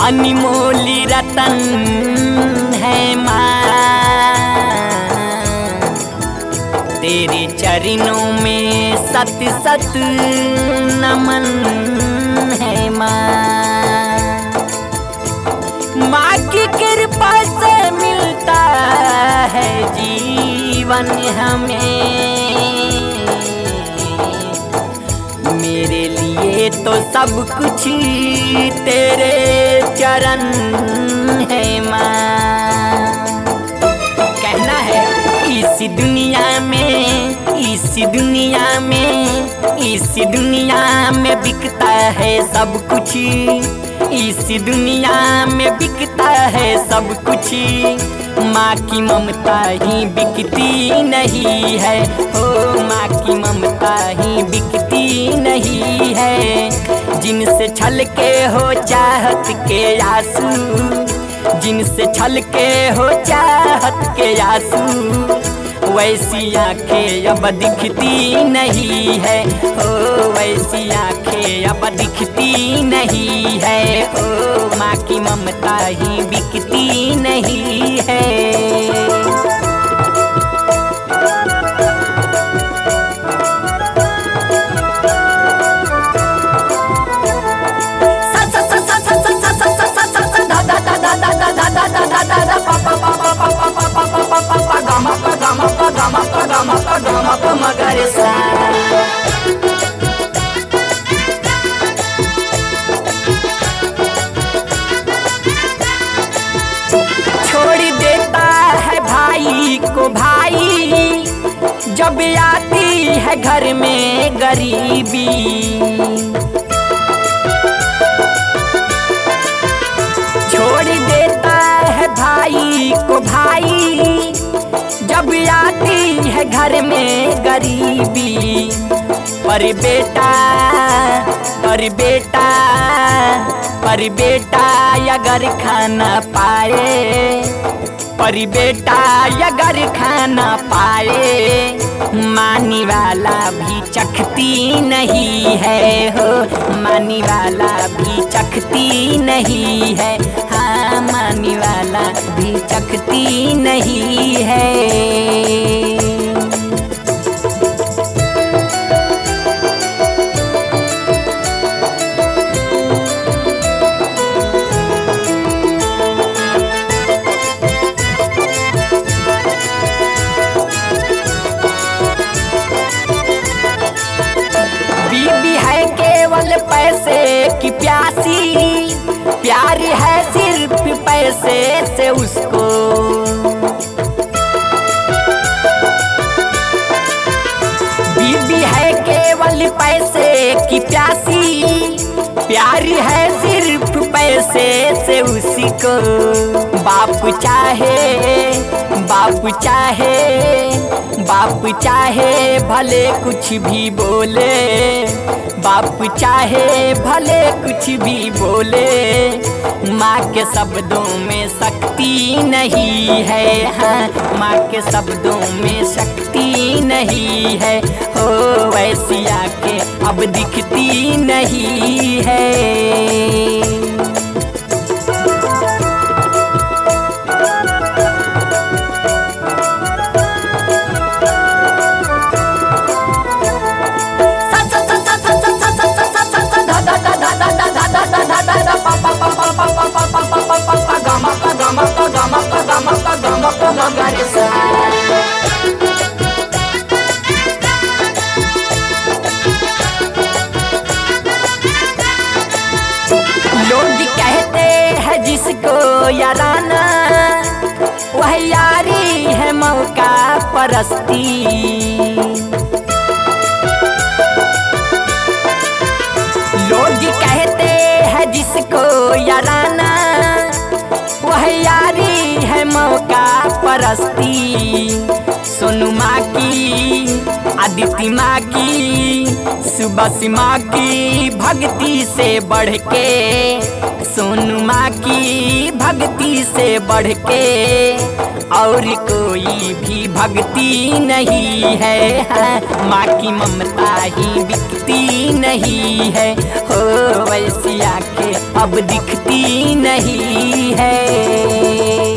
अनमोल रतन है माँ, तेरे चरणों में सत सत नमन है माँ। माँ की कृपा से मिलता है जीवन हमें, मेरे लिए तो सब कुछ तेरे चरण है माँ। कहना है इस दुनिया में, इस दुनिया में, इस दुनिया में बिकता है सब कुछ, इस दुनिया में बिकता है सब कुछ, माँ की ममता ही बिकती नहीं है, ओ माँ की ममता ही बिकती नहीं है। जिनसे छल के हो चाहत के आंसू, जिनसे छल के हो चाहत के आंसू, वैसी आंखें अब दिखती नहीं है, ओ वैसी आंखें अब दिखती नहीं है, ओ माँ की ममता ही बिकती नहीं है। छोड़ देता है भाई को भाई, जब आती है घर में गरीबी, छोड़ देता है भाई को भाई, जब आती है घर में गरीबी। पर बेटा, पर बेटा, पर बेटा अगर खाना पाए, पर बेटा अगर खाना पाए, मानी वाला भी चखती नहीं है, हो मानी वाला भी चखती नहीं है, हाँ मानी वाला भी चखती नहीं है। पैसे की प्यासी, प्यार है सिर्फ पैसे से उसको, बीबी है केवल पैसे की प्यासी, प्यार है सिर्फ पैसे से उसी को। बाप चाहे, बाप चाहे, बाप चाहे भले कुछ भी बोले, बाप चाहे भले कुछ भी बोले, माँ के शब्दों में शक्ति नहीं है, हाँ माँ के शब्दों में शक्ति नहीं है, हो वैसी आंखें अब दिखती नहीं है। लोग कहते हैं जिसको याराना, वह यारी है मौका परस्ती, लोग कहते हैं जिसको याराना, वह यारी है मौका परस्ती। सोनू माँ की, आदित्य माँ की, सुबह माँ की भक्ति से बढ़ के, सोनू माँ की भक्ति से बढ़ के और कोई भी भक्ति नहीं है, माँ की ममता ही बिकती नहीं है, हो वैसी आंखें अब दिखती नहीं है।